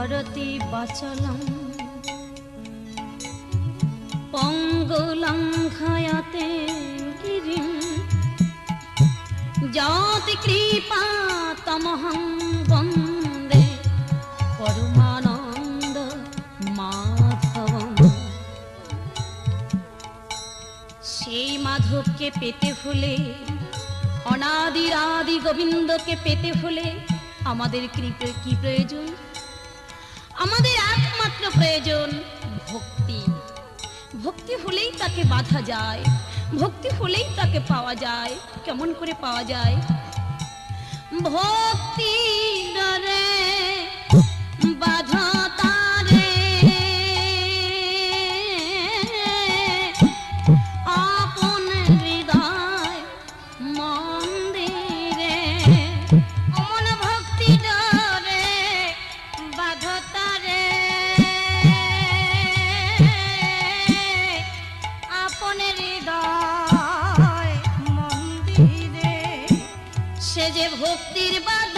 ভরতি বাচলম পঙ্গলঙ্ঘয়তে গিরিম যাতি কৃপা তমহং বন্দে পরমানন্দ মাধবম। সেই মাধবকে পেতে হলে, অনাদির আদি গোবিন্দকে পেতে হলে আমাদের কি প্রয়োজন? আমাদের একমাত্র প্রয়োজন ভক্তি। ভক্তি হলেই তাকে বাঁধা যায়, ভক্তি হলেই তাকে পাওয়া যায়। কেমন করে পাওয়া যায়? ভক্তি ডরে বাধা তারে আপন হৃদয় মন্দিরে। অমন ভক্তি ডরে বাধা তারে আপন হৃদয় মন্দিরে। সে যে ভক্তির বাধ্য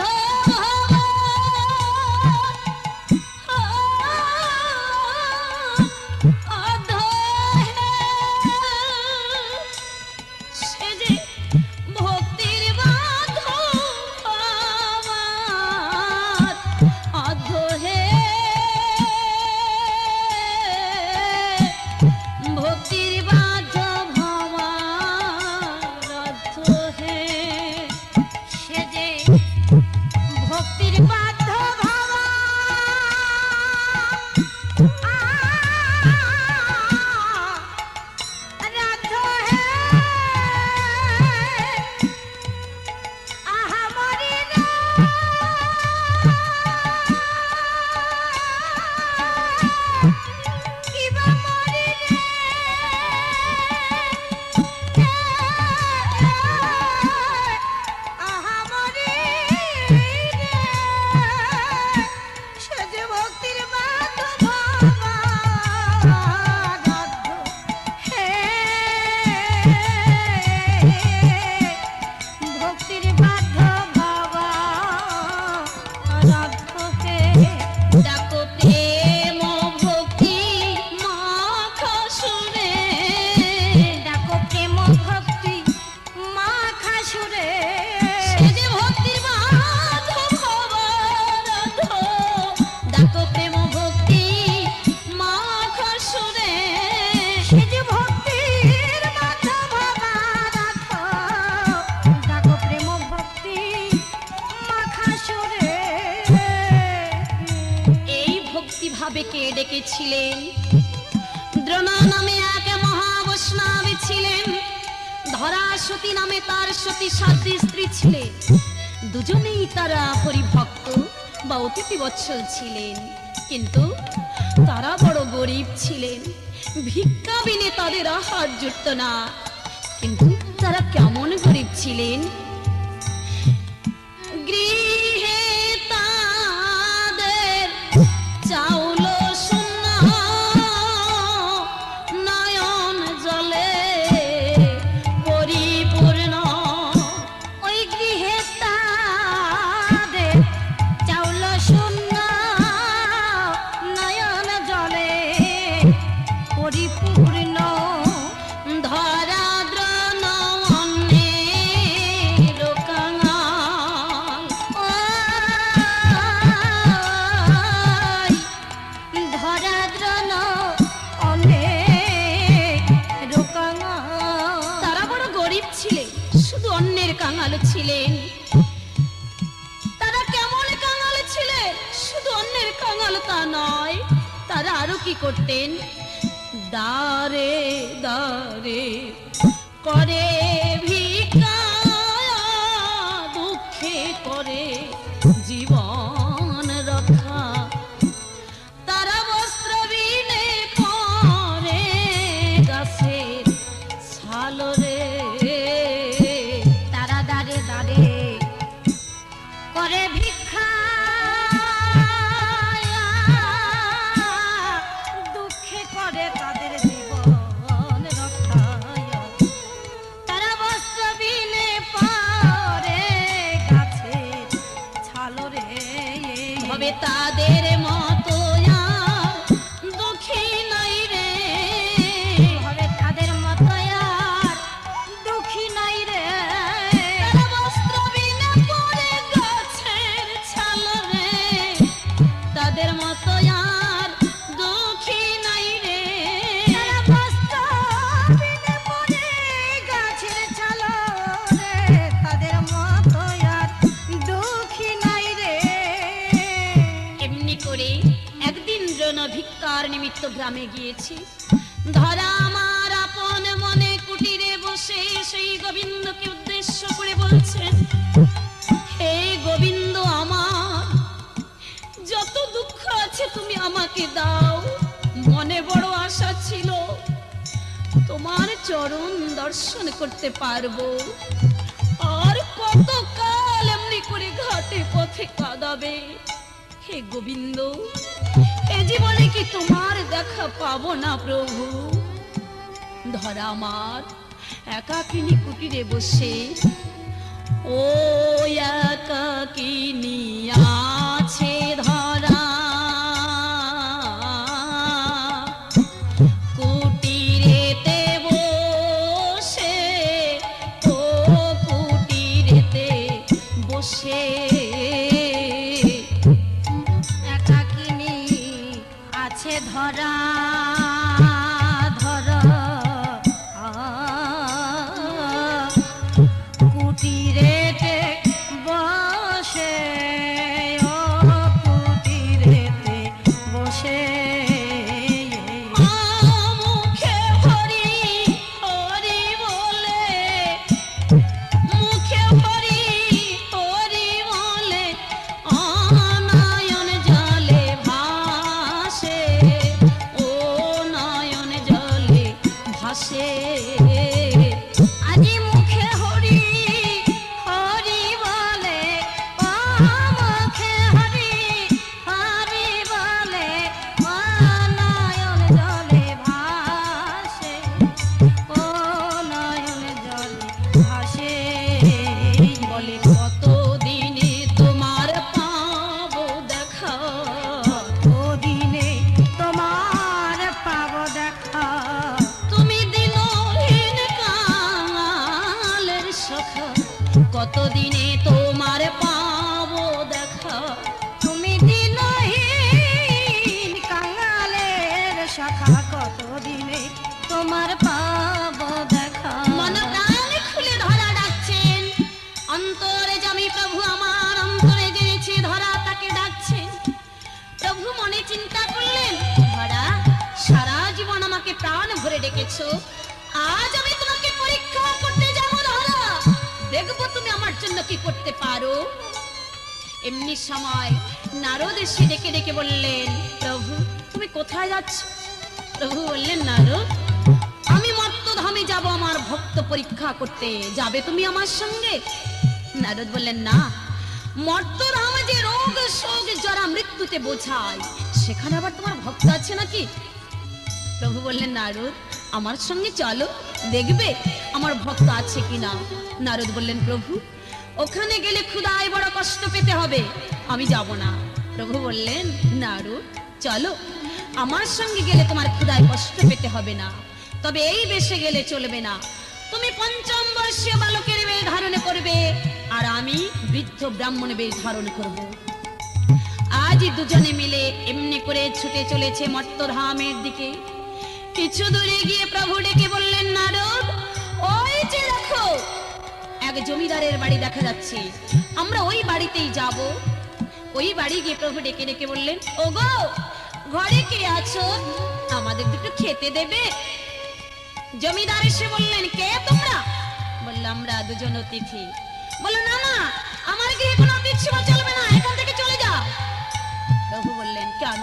ডেকেছিলেন। দ্রোণা নামে এক মহাবৈষ্ণবী ছিলেন, ধরা সতী নামে তার সতী 7টি স্ত্রী ছিলেন। দুজনেই তারা হরিভক্ত বা অতিথি বৎসল ছিলেন, কিন্তু তারা বড় গরিব ছিলেন। ভিক্ষা বিনে তাদের আহার জুটত না। কিন্তু তারা কেমন গরিব ছিলেন? গৃহে তাদের চাউল ছিলেন। তারা কেমন কাঙাল ছিলেন? শুধু অন্যের কাঙাল তা নয়, তারা আরো কি করতেন? দারে দারে করে ভিক্ষা, দুঃখে করে জীবন রক্ষা। তারা বস্ত্র বিনে পরে গাছের ছালরে। করে ভিক্ষা, দুঃখে করে তাদের জীবন রক্ষা। তারা বস্ত্র বিনে পরে গাছের ছালরে। হবে তাদের মত মর্ত গ্রামে গিয়েছি। ধরা আমার আপন মনে কুটিরে বসে সেই গোবিন্দকে উদ্দেশ্য করে বলছেন, হে গোবিন্দ, আমার যত দুঃখ আছে তুমি আমাকে দাও। মনে বড় আশা ছিল তোমার চরণ দর্শন করতে পারবো, আর কতকাল এমনি করে ঘাটে পথে কাঁদাবে। হে গোবিন্দ, এ জীবনে কি তোমার দেখা পাবো না প্রভু? ধরা আমার একাকিনী কুটিরে বসে ও একাকিনী আছে ধরা, কুটিরেতে বসে, ও কুটিরেতে বসে একাকিনী আছে ধরা, কুটিরেতে বসে, ও কুটিরেতে বসে মুখে হরি হরি বলে, মুখে হরি হরি বলে অনয়ন জলে ভাসে, ও নয়ন জলে ভাসে। আজি মুখে হরি হরি বলে, ও মুখে হরি হরি বলে নয়ন জলে ভাসে, ও নয়ন জলে ভাসে। বলে কতদিনে তোমার পাবো দেখা, ওদিনে তোমার পাবো দেখা, তুমি দিনহীন কাঙালের সখা, কতদিনে তোমার পাবো দেখা। তুমি দিনহীন কাঙালের শাখা, কতদিনে তোমার পাবো দেখা। মন প্রাণ খুলে ধরা ডাকছেন, অন্তরে জামি প্রভু আমার অন্তরে জেনেছে ধরা তাকে ডাকছেন। প্রভু মনে চিন্তা করলেন, ধরা সারা জীবন আমাকে প্রাণ ভরে ডেকেছো, আজ আমি তোমাকে পরীক্ষা করতে যাবো ধরা, দেখবো তুমি আমার জন্য কি করতে পারো। এমনি সময় নারদ এসে ডেকে ডেকে বললেন, প্রভু তুমি কোথায় যাচ্ছ? প্রভু বললেন, নারদ আমি মর্তধামে যাব আমার ভক্ত পরীক্ষা করতে, যাবে তুমি আমার সঙ্গে? নারদ বললেন, না, মর্তধামে যে রোগ শোক জরা মৃত্যুতে বোঝায়, সেখানে আবার তোমার ভক্ত আছে নাকি? প্রভু বললেন, নারদ আমার সঙ্গে চলো, দেখবে আমার ভক্ত আছে কিনা। নারদ বললেন, প্রভু ওখানে গেলে ক্ষুধায় বড় কষ্ট পেতে হবে, আমি যাব না। প্রভু বললেন, নারদ চলো, আমার সঙ্গে গেলে তোমার ক্ষুধায় কষ্ট পেতে হবে না, তবে এই বেশে গেলে চলবে না। তুমি পঞ্চম বর্ষীয় বালকের বেশ ধারণ করবে, আর আমি বৃদ্ধ ব্রাহ্মণের বেশ ধারণ করব। আজ দুজনে মিলে এমনি করে ছুটে চলেছে মর্তধামের দিকে। কিছু দূরে গিয়ে প্রভু ডেকে বললেন, নারদ ওই যে দেখো এক জমিদারের বাড়ি দেখা যাচ্ছে, আমরা ওই বাড়িতেই যাব। ওই বাড়ি গিয়ে প্রভু ডেকে ডেকে বললেন, ওগো ঘরে কে আছো, আমাদের দুটো খেতে দেবে? জমিদার এসে বললেন, কে তোমরা? বললাম, আমরা দুজন অতিথি। বলল, না না, আমার গৃহে কোনো অতিথি সেবা চলবে না, এখান থেকে চলে যাও। প্রভু বললেন, কেন?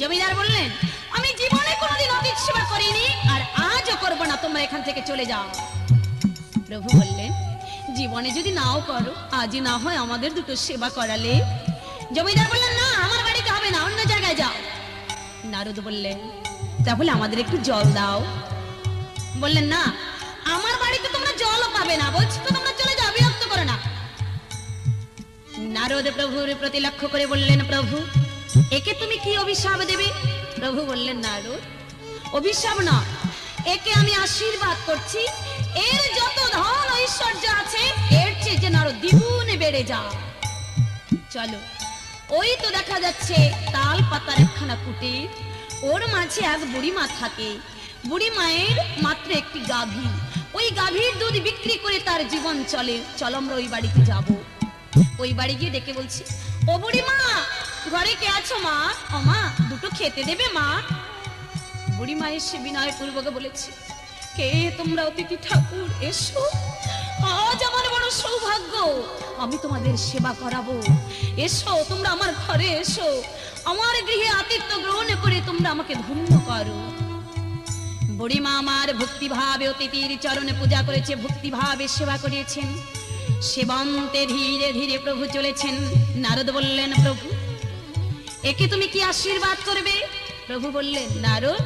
জমিদার বললেন, আমি জীবনে কোনোদিন অতিথি সেবা করিনি, আর আজও করবো না, তোমরা এখান থেকে চলে যাও। প্রভু বললেন, জীবনে যদি নাও করো, আজই না হয় আমাদের দুটো সেবা করালে। জমিদার বললেন, না আমার বাড়িতে হবে না, অন্য জায়গায় যাও। নারদ বললেন, তাহলে আমাদের একটু জল দাও। বললেন, না আমার বাড়িতে তোমরা জলও পাবে না, বলছি তো তোমরা চলে যাও, বিরক্ত করো না। নারদ প্রভুর প্রতি লক্ষ্য করে বললেন, প্রভু একে তুমি কি অভিশাপ দেবে? প্রভু বললেন, নারদ অভিশাপ না, একে আমি আশীর্বাদ করছি, এর যত ধন ঐশ্বর্য আছে এর চেয়ে যেন আরো দ্বিগুণে বেড়ে যাও। চলো, ওই তো দেখা যাচ্ছে তাল পাতার একখানা কুটির, ওর মাঝে এক বুড়ি মা থাকে। বুড়ি মায়ের মাত্র একটি গাভী, ওই গাভীর দুধ বিক্রি করে তার জীবন চলে। চলো আমরা ওই বাড়িতে যাব। ওই বাড়ি গিয়ে ডেকে বলছি, ও বুড়ি মা, ঘরে কে আছো মা? ও মা, দুটো খেতে দেবে মা? বুড়ি মা এসে বিনয় পূর্বক বলেছে, কে তোমরা? অতিথি ঠাকুর, এসো। আজ আমার বড় সৌভাগ্য, আমি তোমাদের সেবা করাবো। এসো, তোমরা আমার ঘরে এসো, আমার গৃহে আতিথ্য গ্রহণ করে তোমরা আমাকে ধন্য করো। বুড়িমা আমার ভক্তিভাবে অতিথির চরণে পূজা করেছে, ভক্তিভাবে সেবা করিয়েছেন। সেবন্তে ধীরে ধীরে প্রভু চলেছেন। নারদ বললেন, প্রভু একে তুমি কি আশীর্বাদ করবে? প্রভু বললেন, নারদ,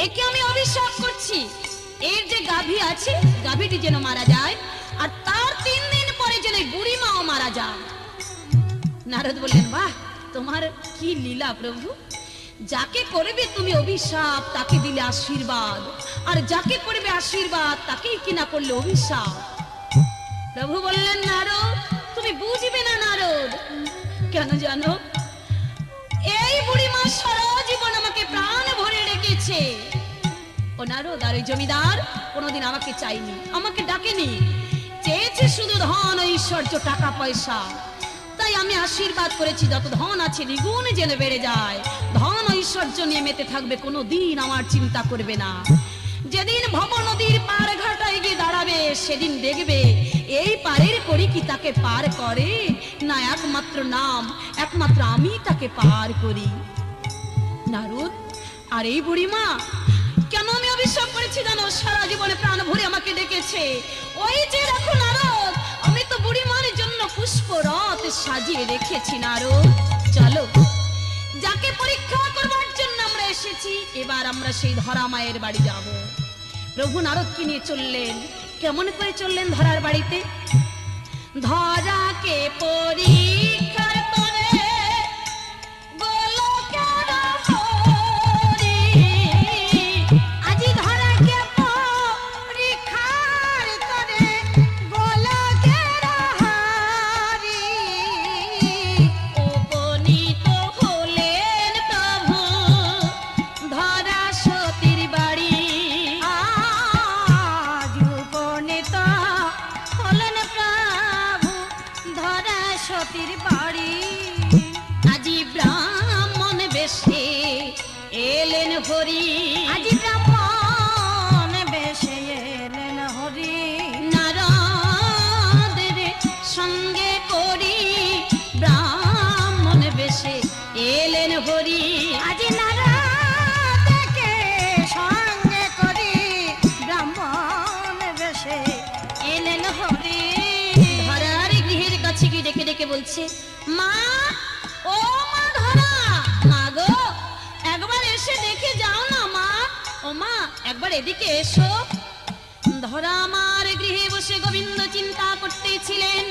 একে আমি অভিশাপ করছি, এর যে গাভী আছে গাভীটি যেন মারা যায়, আর তার 3 দিন পরে যেন বুড়িমাও মারা যায়। নারদ বললেন, বাহ, তোমার কি লীলা প্রভু! যাকে করবে তুমি অভিশাপ তাকে দিলে আশীর্বাদ, আর যাকে করবে আশীর্বাদ তাকেই কিনা করলে অভিশাপ। প্রভু বললেন, নারদ তুমি বুঝবে না নারদ। কেন জানো? এই বুড়িমা সারা জীবন আমাকে প্রাণ ভরে রেখেছে। ও নারদ, আর ওই জমিদার কোনোদিন আমাকে চাইনি, আমাকে ডাকেনি, চেয়েছে শুধু ধন ঐশ্বর্য টাকা পয়সা। তাই আমি আশীর্বাদ করেছি যত ধন আছে দ্বিগুণ যেন বেড়ে যায়, ধন ঐশ্বর্য নিয়ে মেতে থাকবে, কোনো দিন আমার চিন্তা করবে না। যেদিন ভব নদীর পার ঘাটায় গিয়ে দাঁড়াবে সেদিন দেখবে এই পারের করি কি তাকে পার করে না, একমাত্র নাম, একমাত্র আমি তাকে পার করি। নারদ, আর এই বুড়িমা কেন আমি অভিশাপ করেছি জানো? সারা জীবনে প্রাণ ভরে আমাকে ডেকেছে। ওই যে দেখো নারদ, আমি তো বুড়িমার জন্য পুষ্পরথ সাজিয়ে রেখেছি। নারদ চলো, যাকে পরীক্ষা করবার জন্য আমরা এসেছি, এবার আমরা সেই ধরা মায়ের বাড়ি যাব। প্রভু নারদকে নিয়ে চললেন। কেমন করে চললেন ধরার বাড়িতে? ধরাকে পরীক্ষার করে গোলকের হরি, আজি ধরাকে পরীক্ষার করে গোলকের হরি, উপনীত হলেন প্রভু ধরা সতীর বাড়ি। আজ উপনীত হলেন প্রভু ধরা সতীর বাড়ি। আজি ব্রাহ্মণ বেশে এলেন হরি, আজি ব্রাহ্মণ বেশে এলেন হরি, নারদের সঙ্গে করি ব্রাহ্মণ বেশে এলেন হরি। আজি নারদকে সঙ্গে করি ব্রাহ্মণ বেশে এলেন হরি। ধরার গৃহের কাছে গিয়ে ডেকে ডেকে বলছে, মা, ও মা ধরা, মা গো একবার এসে দেখে যাও না মা। ও মা, একবার এদিকে এসো। ধরা আমার গৃহে বসে গোবিন্দ চিন্তা করতেছিলেন,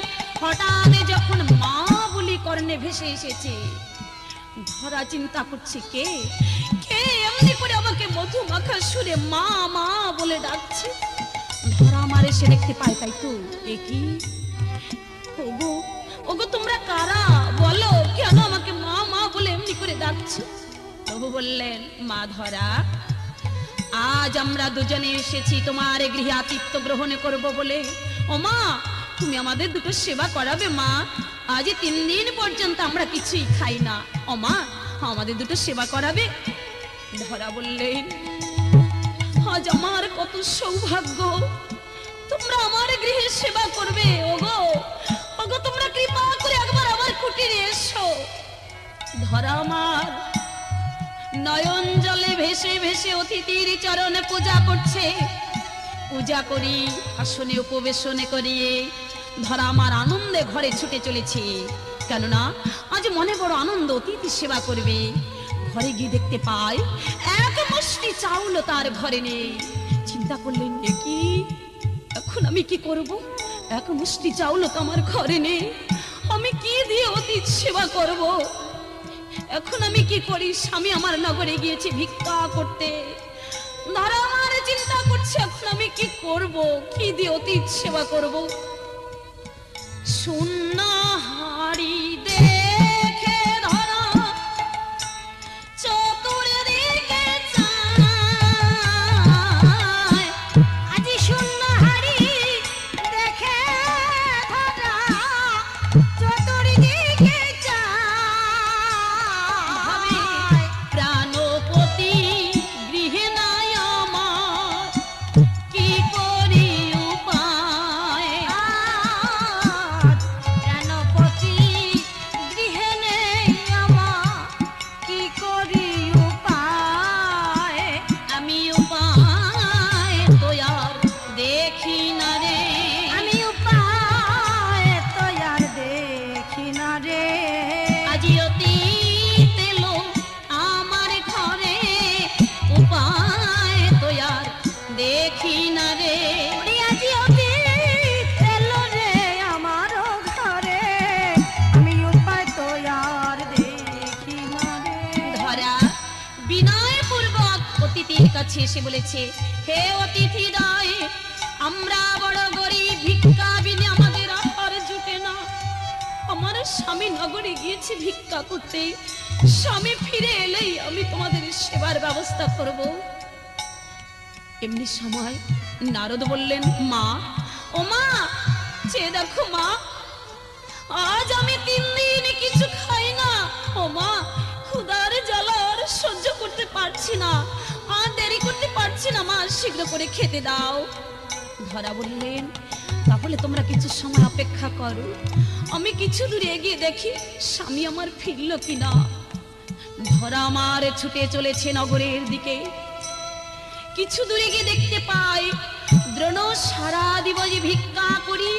হঠাৎ যখন মা বলি কর্ণে ভেসে এসেছে। ধরা চিন্তা করছে, কে কে এমনি করে আমাকে মধু মাখা সুরে মা মা বলে ডাকছে। ধরা আমার এসে দেখতে পায়, তাই তো এ কি? ওগো ওগো, তোমরা কারা বলো, কেন আমাকে মা মা বলে এমনি করে ডাকছো? প্রভু বললেন, মা ধরা, আজ আমরা দুজনে এসেছি তোমার গৃহে আতিথ্য গ্রহণ করব বলে। ও মা, তুমি আমাদের দুটো সেবা করাবে মা? আজ 3 দিন পর্যন্ত আমরা কিছুই খাই না। ও মা, আমাদের দুটো সেবা করাবে? ধরা বললেন, আজ আমার কত সৌভাগ্য, তোমরা আমার গৃহে সেবা করবে। ওগো ওগো, তোমরা কৃপা করে একবার আমার কুটিরে এসো। ধরা আমার নয়ন জলে ভেসে ভেসে অতিথির চরণে পূজা করছে। পূজা করি, আসনে উপবেশনে করিয়ে ধরা আমার আনন্দে ঘরে ছুটে চলেছে, কেননা আজ মনে বড় আনন্দ, অতিথি সেবা করবে। ঘরে গিয়ে দেখতে পাই এক মুষ্টি চাউল তার ঘরে নেই। চিন্তা করলেন, কি এখন আমি কি করব? এক মুষ্টি চাউল তো আমার ঘরে নেই, আমি কি দিয়ে অতিথি সেবা করব? এখন আমি কি করি? স্বামী আমার নগরে গিয়েছে ভিক্ষা করতে। ধরা আমার চিন্তা করছে, এখন আমি কি করব? কি দিয়ে অতিথি সেবা করব? শূন্য হাড়ি দেখে ধরা চতুর্দিকে চায়। আজি শূন্য হাড়ি দেখে ধরা চতুর্দিকে কাছে এসে বলেছে, হে অতিথি দয়, আমরা বড় গরিব, ভিক্ষা বিনে আমাদের আহার জুটে না। আমার স্বামী নগরে গিয়েছে ভিক্ষা করতে, স্বামী ফিরে এলেই আমি তোমাদের সেবার ব্যবস্থা করব। এমনি সময় নারদ বললেন, মা, ও মা, চেয়ে দেখো মা, আজ আমি 3 দিন কিছু খাই না। ও মা, ক্ষুধার জ্বালা আর সহ্য করতে পারছি না, আর দেরি করতে পারছি না মা, শীঘ্র করে খেতে দাও। ধরা বললেন, তাহলে তোমরা কিছু সময় অপেক্ষা করো, আমি কিছু দূরে এগিয়ে দেখি স্বামী আমার ফিরল কিনা। ধরা আমার ছুটে চলেছে নগরের দিকে। কিছু দূরে গিয়ে দেখতে পাই দ্রোণ সারা দিবস ভিক্ষা করি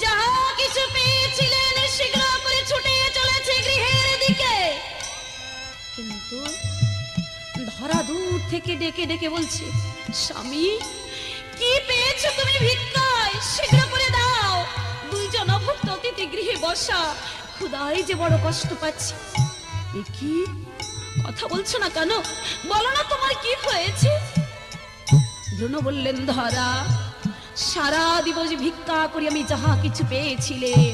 যাহা কিছু পেয়েছিলেন শীঘ্র করে ছুটে চলেছে গৃহের দিকে। কিন্তু ধরা দূর থেকে ডেকে ডেকে বলছে, স্বামী, কি পেয়েছো তুমি ভিক্ষায়, শীঘ্র করে দাও। 2 জন অভুক্ত অতিথি গৃহে বসা, ক্ষুধায় যে বড় কষ্ট পাচ্ছি। এ কি কথা বলছো না কেন, বলো না তোমার কি হয়েছে। দ্রোণ বললেন, ধরা, সারা দিবস ভিক্ষা করি আমি যাহা কিছু পেয়েছিলেন,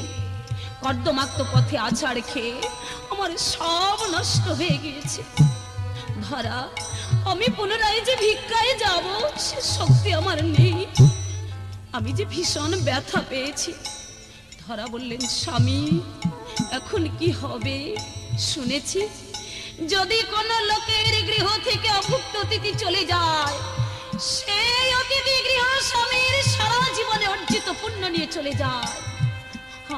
কর্দমাক্ত পথে আছাড় খেয়ে আমার সব নষ্ট হয়ে গিয়েছে। ধরা, আমি পুনরায় যে ভিক্ষায় যাব সে শক্তি আমার নেই, আমি যে ভীষণ ব্যথা পেয়েছি। ধরা বললেন, স্বামী, এখন কি হবে? শুনেছি যদি কোনো লোকের গৃহ থেকে অভুক্ত অতিথি চলে যায়, সেই অতিথি গৃহ স্বামীর সারা জীবনে অর্জিত পুণ্য নিয়ে চলে যায়।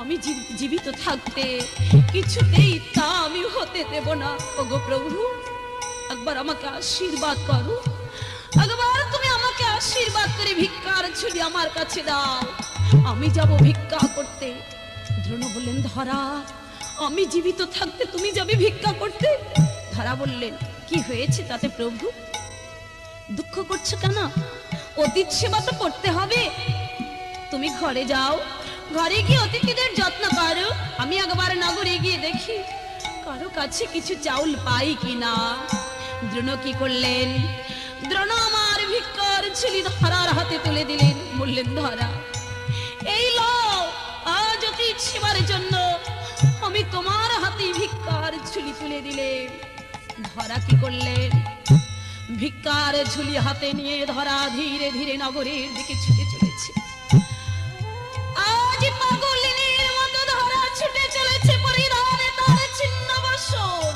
আমি জীবিত থাকতে কিছুতেই তা আমি হতে দেব না। ওগো প্রভু, একবার আমাকে আশীর্বাদ করো, একবার তুমি আমাকে আশীর্বাদ করে ভিক্ষার ঝুলি আমার কাছে দাও, আমি যাব ভিক্ষা করতে। দ্রোণ বললেন, ধরা, আমি জীবিত থাকতে তুমি যাবে ভিক্ষা করতে? ধরা বললেন, কি হয়েছে তাতে প্রভু, দুঃখ করছো কেন? অতিথি সেবা তো করতে হবে। তুমি ঘরে যাও, ঘরে গিয়ে অতিথিদের যত্ন করো, আমি একবার নগরে গিয়ে দেখি কারো কাছে কিছু চাউল পাই কিনা। দ্রোণ কি করলেন? দ্রোণ আমার ভিক্ষার ঝুলি ধরার হাতে তুলে দিলেন, বললেন, ধরা, এই লও, আজ অতিথি সেবার জন্য আমি তোমার হাতে ভিক্ষার ঝুলি তুলে দিলেন। ধরা কি করলেন? ভিক্ষার ঝুলি হাতে নিয়ে ধরা ধীরে ধীরে নগরের দিকে ছুটে চলেছে। আজ পাগলিনীর মতো ধরা ছুটে চলেছে, পরিধানে তার ছিন্ন বসন।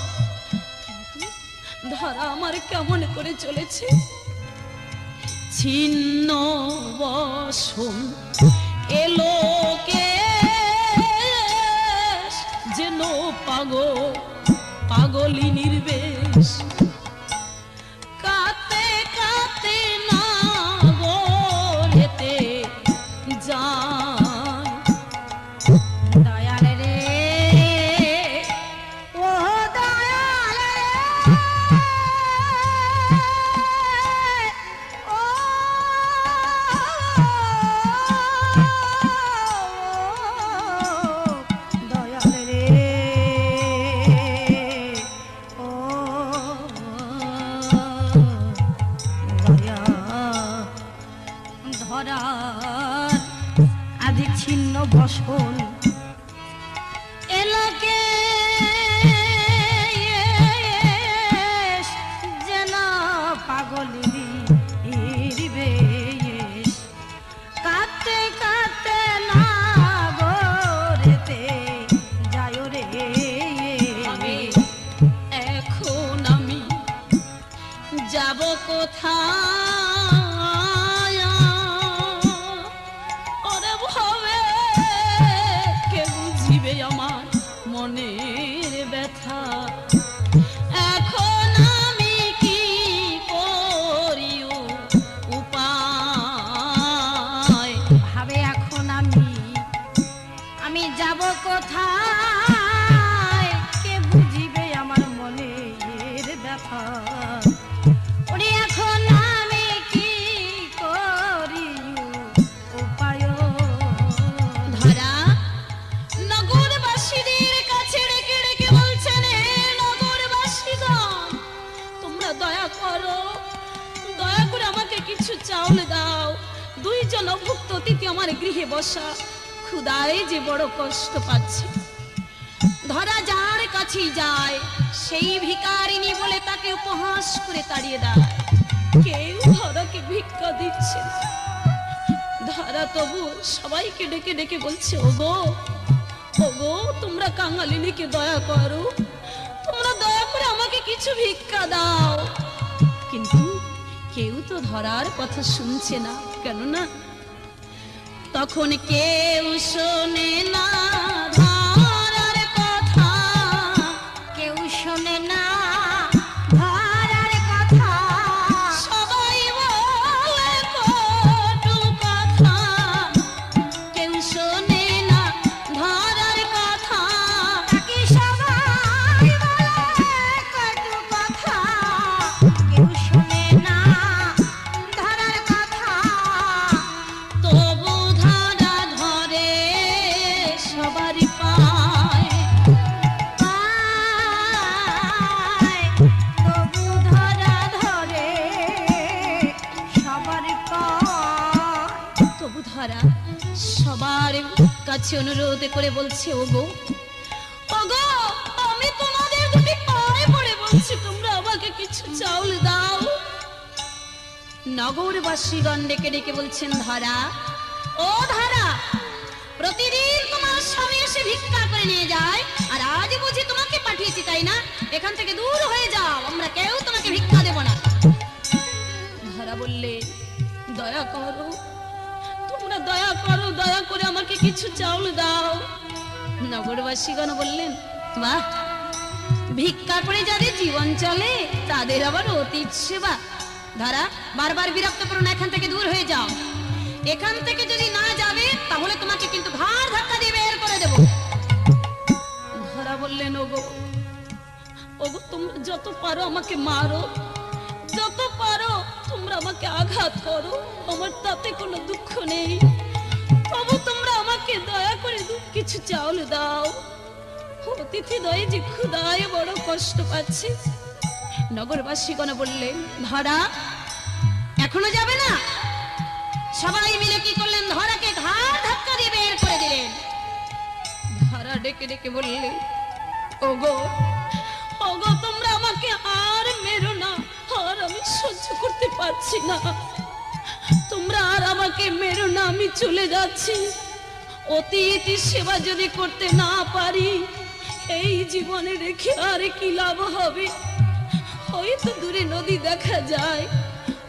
ধরা আমার কেমন করে চলেছে? ছিন্ন বসন এলো কে যেন পাগলিনীর বেশ, কাতে কাতে না গোলেতে যায়। দয়াল রে, ও দয়াল রে, ও দয়াল রে, ও দয়া। ধরার আদি ছিন্ন বসন এলাকে যেন পাগলিনীর বেশ, কাঁদতে কাঁদতে না গোরেতে যায় রে। এখন আমি যাব কোথায়? ওরে ভবে কে বুঝিবে আমার মনের ব্যথা? এখন আমি কি করি উপায়? ভাবে এখন আমি যাব কোথায়, কে বুঝিবে আমার মনের ব্যথা? ওরে এখন আমি কি করি উপায়? ধরা নগরবাসীদের কাছে ডেকে ডেকে বলছেন, হে নগরবাসীগণ, তোমরা দয়া করো, একজন অভুক্ত অতিথি আমার গৃহে বসা, ক্ষুধায় যে বড় কষ্ট পাচ্ছে। ধরা যার কাছে যায় সেই ভিখারিনী বলে তাকে উপহাস করে তাড়িয়ে দেয়। কেউ ধরাকে ভিক্ষা দিচ্ছে না। ধরা তবু সবাইকে ডেকে ডেকে বলছে, ওগো ওগো, তোমরা কাঙালিনীকে দয়া করো, তোমরা দয়া করে আমাকে কিছু ভিক্ষা দাও। কিন্তু কেউ তো ধরার কথা শুনছে না, কেননা তখন কেউ শোনে না ধরার কথা, কেউ শোনে না ধরার কথা, সবাই বলে কটু কথা। কেউ শোনে না ধরার কথা, তাকে সবাই বলে কটু কথা, কেউ শোনে না ধরার কথা। তবু ধরা ধরে সবারই পায়। তবু ধরা ধরে সবার পায়। তবু ধরা সবার কাছে অনুরোধ করে বলছে, ওগো ওগো, আমি তোমাদের দুটি পায়ে পড়ে বলছি, তোমরা আমাকে কিছু চাউল দাও। নগরবাসীগণ ডেকে ডেকে বলছেন, ধরা ও ধরা, প্রতিদিন তোমার স্বামী এসে ভিক্ষা করে নিয়ে যায়, আর আজ বুঝি তোমাকে পাঠিয়েছি, তাই না? এখান থেকে দূর হয়ে যাও, আমরা কেউ তোমাকে ভিক্ষা দেব না। ধরা বললে, দয়া করো, তোমরা দয়া করো, দয়া করে আমাকে কিছু চাউল দাও। নগরবাসীগণ বললেন, বাহ, ভিক্ষা করে যাদের জীবন চলে তাদের আবার অতীত সেবা। ধরা বারবার বিরক্ত করো না, এখান থেকে দূর হয়ে যাও। এখান থেকে যদি না যাবে তাহলে তোমাকে কিন্তু ঘাড় ধাক্কা দিয়ে বের করে দেব। ধরা বললেন, ওগো ওগো, তোমরা যত পারো আমাকে মারো, যত পারো তোমরা আমাকে আঘাত করো, আমার তাতে কোনো দুঃখ নেই। তবু তোমরা আমাকে দয়া করে কিছু চাউল দাও। অতিথি দয়ে যে ক্ষুধায় বড় কষ্ট পাচ্ছে। নগরবাসীগণ বললেন, ধরা এখনো যাবে না? সবাই মিলে কি করলেন? ধরাকে ঘাড় ধাক্কা দিয়ে বের করে দিলেন। ধরা ডেকে ডেকে বললেন, ওগো ওগো, তোমরা আমাকে আর মেরো না, আর আমি সহ্য করতে পারছি না, তোমরা আর আমাকে মেরো না, আমি চলে যাচ্ছি। অতিথি সেবা যদি করতে না পারি, এই জীবনে রেখে আর কি লাভ হবে? হয়তো দূরে নদী দেখা যায়,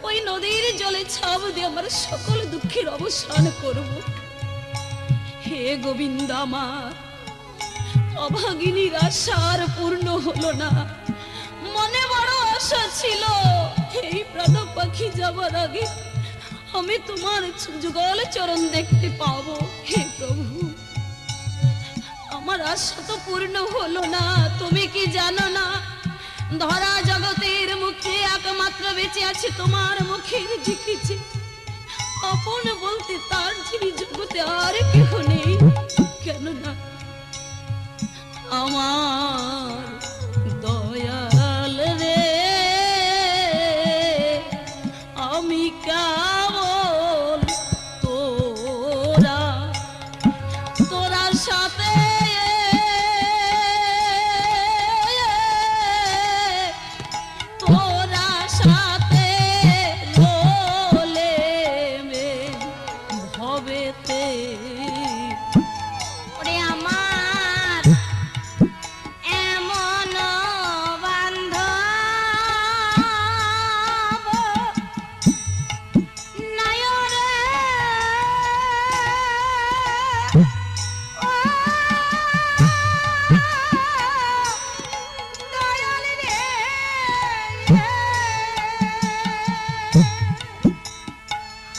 ওই নদীর জলে ছাপ দিয়ে আমার সকল দুঃখের অবসান করব। হে গোবিন্দ, আমার অভাগিনীর আশা আর পূর্ণ হলো না। মনে বড় আশা ছিল, এই প্রাণ পাখি যাবার আগে আমি তোমার যুগল চরণ দেখতে পাবো। হে প্রভু, আমার আশা তো পূর্ণ হলো না। তুমি কি জানো না, ধরা জগতের মুখে একমাত্র বেঁচে আছে তোমার মুখের দিকেছে। আপন বলতে তার যিনি জগতে আর কেহ নেই। কেননা আমার দয়াল রে, আমি কেবল তোরা তোরা সাথে তোরা সাথে রোলে মে ভবেতে। ওরে আমার এমন বান্ধব নাই রে, ও দয়াল রে,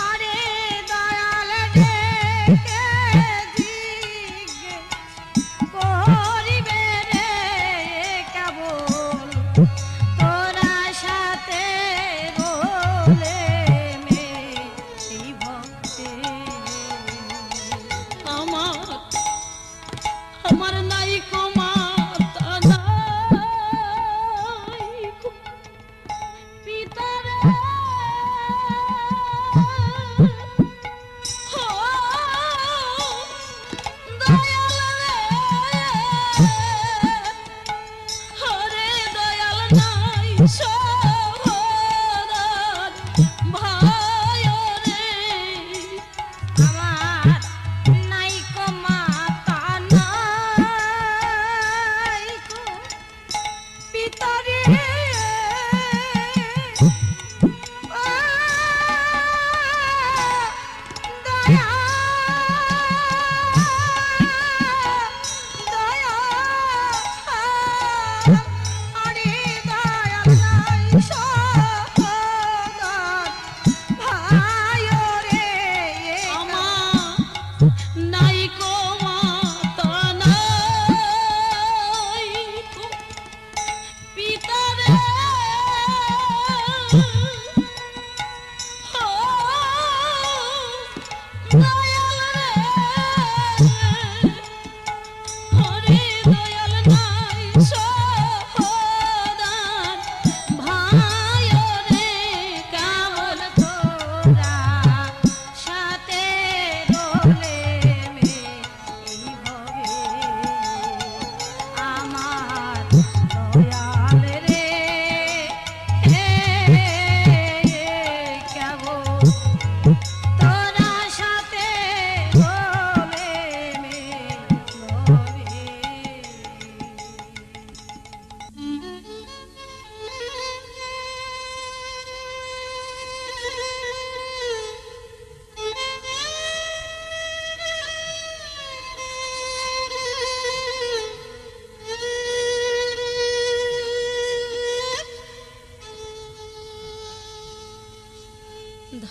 আরে দয়াল রে, কে জিজ্ঞেস করিবে রে, কেবল তোরা সাথে রোলে মে এই ভক্তে। আমার নাই কো মাতা, নাই কো পিতা রে,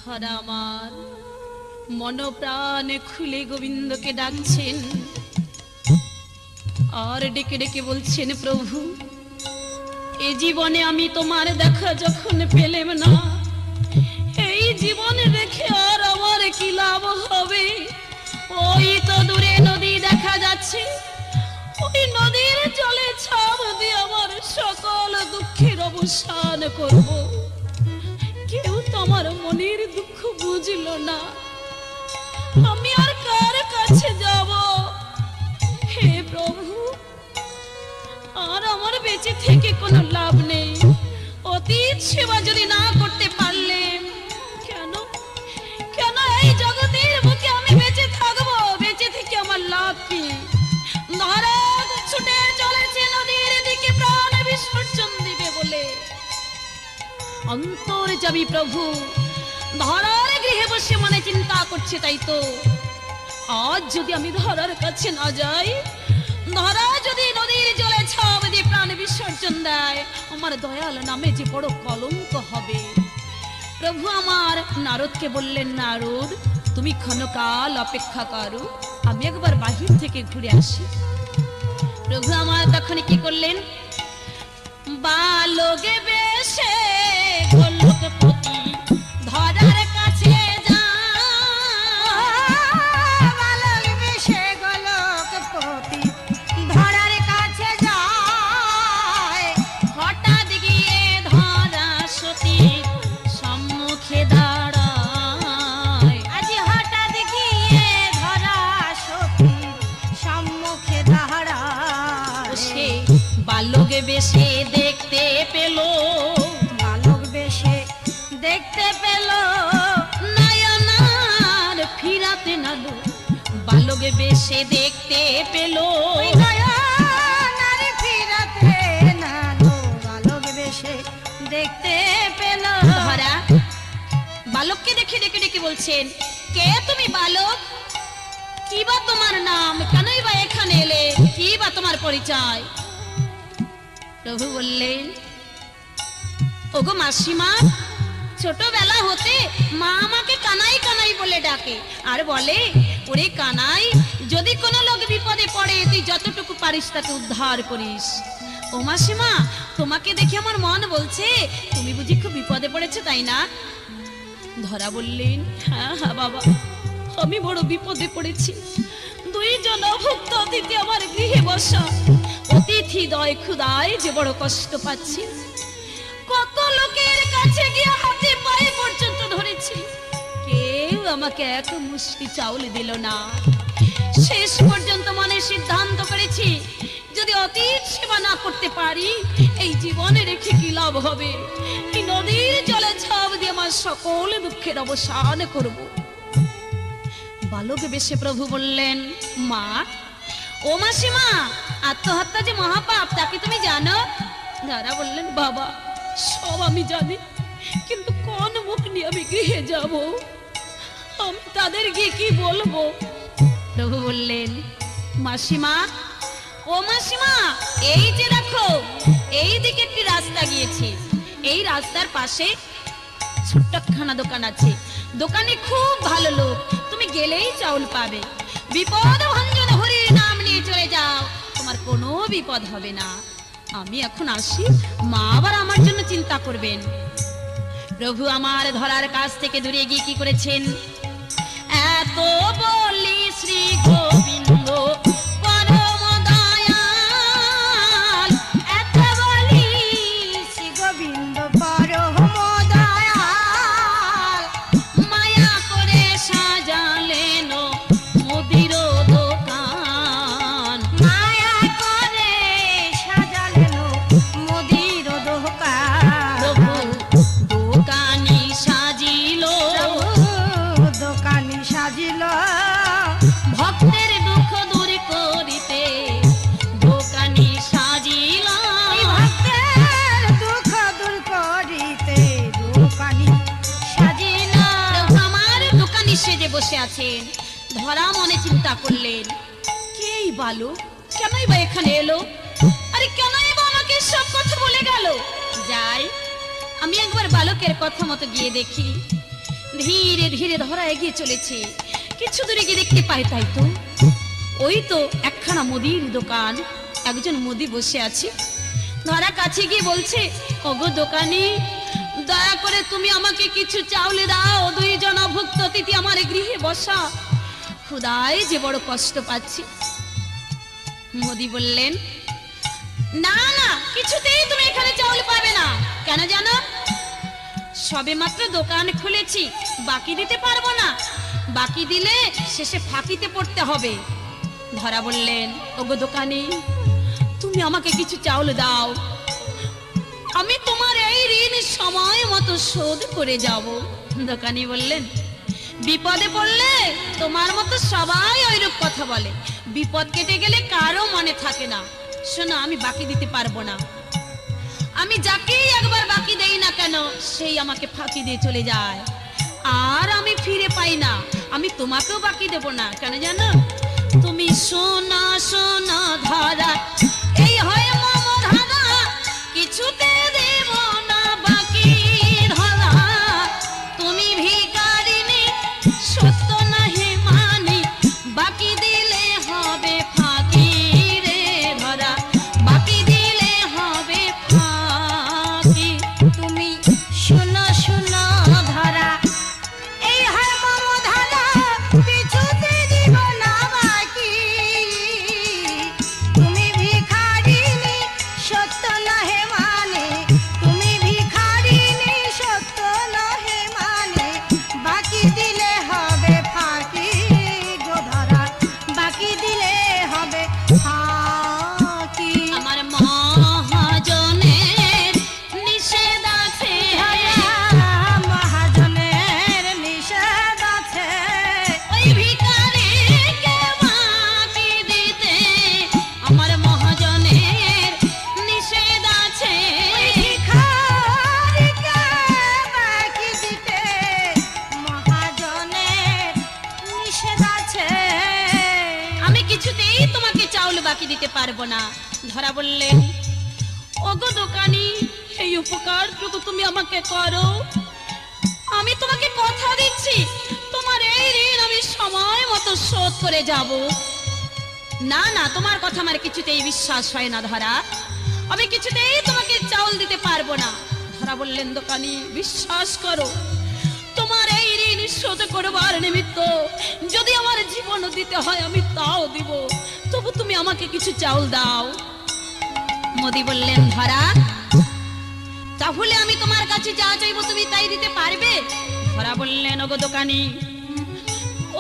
ধরা আমার মন প্রাণ খুলে গোবিন্দকে ডাকছেন আর ডেকে ডেকে বলছেন, প্রভু এ জীবনে আমি তোমার দেখা যখন পেলাম না, এই জীবনে রেখে আর আমার কি লাভ হবে? ওই তো দূরে নদী দেখা যাচ্ছে, ওই নদীর জলে ছাপ দিয়ে আমার সকল দুঃখের অবসান করব। কেউ তো আমার মনের দুঃখ বুঝলো না, আমি আর কার কাছে যাব? হে প্রভু, আর আমার বেঁচে থেকে কোনো লাভ নেই। অতীত সেবা যদি না করতে পারলে, কেন কেন এই জগতের বুকে আমি বেঁচে থাকবো? বেঁচে থেকে আমার লাভ কি? নারদ ছুটে চলেছে নদীর দিকে প্রাণ বিসর্জন দিবে বলে। অন্তর যাবি প্রভু ধরার গৃহে বসে মনে চিন্তা করছে, তাই তো আজ যদি আমি ধরার কাছে না যাই, ধরা যদি নদীর জলে ছাপ দিয়ে প্রাণ বিসর্জন দেয়, আমার দয়াল নামে যে বড় কলঙ্ক হবে। প্রভু আমার নারদকে বললেন, নারদ তুমি ক্ষণকাল অপেক্ষা করো, আমি একবার বাহির থেকে ঘুরে আসি। প্রভু আমার তখন কি করলেন, বালকে বেশে গোলকপতি ধরার কাছে যা, বালক বেশে গোলকপতি ধরার কাছে যায়। হঠাৎ গিয়ে ধরা সতী সম্মুখে দাঁড়ায়। আজি হঠাৎ গিয়ে ধরা সতীর সম্মুখে দাঁড়ায়। সে বালকে বেশে দেখতে পেল, বালক বেশে দেখতে পেল, নয়নার ফিরাতে নালো। বালকে বেশে দেখতে পেল, ওই নয়নার ফিরাতে নালো। বালক বেশে দেখতে পেল। ধরা বালককে দেখে ডেকে ডেকে বলছেন, কে তুমি বালক? কি বা তোমার নাম? কেনই বা এখানে এলে? কি বা তোমার পরিচয়? প্রভু বললেন, ওগো মাসিমা, ছোটবেলা হতে মা আমাকে কানাই কানাই বলে ডাকে আর বলে, ওরে কানাই, যদি কোনো লোক বিপদে পড়ে তুই যতটুকু পারিস তাকে উদ্ধার করিস। ও মাসিমা, তোমাকে দেখে আমার মন বলছে তুমি বুঝি খুব বিপদে পড়েছো, তাই না? ধরা বললেন, হ্যাঁ হ্যাঁ বাবা, আমি বড় বিপদে পড়েছি। দুইজন অভুক্ত অতিথি আমার গৃহে বসা, অতিথি দয় ক্ষুদায় যে বড় কষ্ট পাচ্ছি। কত লোকের কাছে গিয়ে হাতে পায়ে পর্যন্ত ধরেছি, কেউ আমাকে এক মুষ্টি চাউল দিল না। শেষ পর্যন্ত মনে সিদ্ধান্ত করেছি, যদি অতীত সেবা না করতে পারি, এই জীবনে রেখে কি লাভ হবে? এই নদীর জলে ছাপ দিয়ে আমার সকল দুঃখের অবসান করব। বালক বেশে প্রভু বললেন, মা, ও মাসিমা, আত্মহত্যা যে মহাপাপ তা কি তুমি জানো? যারা বললেন, বাবা সব আমি জানি, কিন্তু কোন মুখ নিয়ে আমি গৃহে যাব? আমি তাদের গিয়ে কি বলবো? প্রভু বললেন, মাসিমা, ও মাসিমা, এই যে দেখো, এই দিকে একটি রাস্তা গিয়েছে, এই রাস্তার পাশে ছোট্টখানা দোকান আছে। দোকানে খুব ভালো লোক, তুমি গেলেই চাউল পাবে। বিপদ ভঞ্জন হরির নাম নিয়ে চলে যাও, তোমার কোনো বিপদ হবে না। আমি এখন আসি, মা আবার আমার জন্য চিন্তা করবেন। প্রভু আমার ধরার কাছ থেকে দূরে গিয়ে কি করেছেন, এত বলি শ্রী গোবিন্দ পরম দয়াল, এত বলি শ্রী গোবিন্দ পরম দয়াল। মায়া করে সাজালেন মুদির দোকান। মায়া করে সাজালেন মুদির দোকান। প্রভু দোকানি সাজিল, দোকানি সাজিল, ভক্তের দুঃখ দূর করিতে দোকানি সাজিল। ভক্তের দুঃখ দূর করিতে দোকানি সাজিল। প্রভু আমার দোকানি সেজে বসে আছেন। ধরা মনে চিন্তা করলেন, কেই বালক, কেনই বা এখানে এলো? আরে কেনই বা আমাকে সব কথা বলে গেল? যাই, আমি একবার বালকের কথা মতো গিয়ে দেখি। ধীরে ধীরে ধরা এগিয়ে চলেছে। কিছু দূরে গিয়ে দেখতে পাই, তাই তো ওই তো একখানা মুদির দোকান, একজন মুদি বসে আছে। ধরা কাছে গিয়ে বলছে, ওগো দোকানি, দয়া করে তুমি আমাকে কিছু চাউলে দাও, দুইজন অভুক্ত অতিথি আমার গৃহে বসা, ক্ষুধায় যে বড় কষ্ট পাচ্ছি। মোদি বললেন, না না, কিছুতেই তুমি এখানে চাউল পাবে না। কেন জানো? সবে মাত্র দোকান খুলেছি, বাকি দিতে পারবো না, বাকি দিলে শেষে ফাঁকিতে পড়তে হবে। ধরা বললেন, ওগো দোকানি, তুমি আমাকে কিছু চাউল দাও, আমি তোমার এই ঋণ সময় মতো শোধ করে যাব। দোকানি বললেন, বিপদে পড়লে তোমার মতো সবাই ওইরূপ কথা বলে, বিপদ কেটে গেলে কারো মনে থাকে না। শোনো, আমি বাকি দিতে পারবো না, আমি যাকেই একবার বাকি দেই না কেন সেই আমাকে ফাঁকি দিয়ে চলে যায়, আর আমি ফিরে পাই না। আমি তোমাকেও বাকি দেব না। কেন জানো? তুমি সোনা সোনা ধারা, এই হয় মম ধারা, কিছুতে দেব না বাকি ধরা। তুমি ভিখারিনী, সত্য নাহি মানি, বাকি দিলে হবে ফাঁকি রে ধরা, বাকি দিলে হবে ফাঁকি। তুমি শোনো শোনো ধরা, এই হয় মম ধারা, কিছুতে দিব না বাকি। তুমি ভিখারিনী, সত্য নহে মানে, তুমি ভিখারিনী, সত্য নহে মানে, বাকি দিলে হবে ফাঁকি গো ধরা, বাকি দিলে হবে ফাঁকি। আমার মহাজনের নিষেধ আছে, মহাজনের নিষেধ আছে, ওই ভিখারিকে বাকি দিতে। আমার মহাজনের নিষেধ আছে, ভিখারিকে বাকি দিতে মহাজনের নিষেধ আছে। আমি কিছুতেই তোমাকে চাউল বাকি দিতে পারবো না। ধরা বললেন, ওগো দোকানি, এই উপকারটুকু তুমি আমাকে করো, আমি তোমাকে কথা দিচ্ছি তোমার এই ঋণ আমি সময় মতো শোধ করে যাব। না না, তোমার কথা আমার কিছুতেই বিশ্বাস হয় না ধরা, আমি কিছুতেই তোমাকে চাউল দিতে পারবো না। ধরা বললেন, দোকানি, বিশ্বাস করো, তোমার এই ঋণ শোধ করবার নিমিত্ত যদি আমার জীবনও দিতে হয় আমি তাও দিব, তবু তুমি আমাকে কিছু চাউল দাও। মোদি বললেন, ধরা, তাহলে আমি তোমার কাছে যা চাইবো তুমি তাই দিতে পারবে? ধরা বললেন, ওগো দোকানি,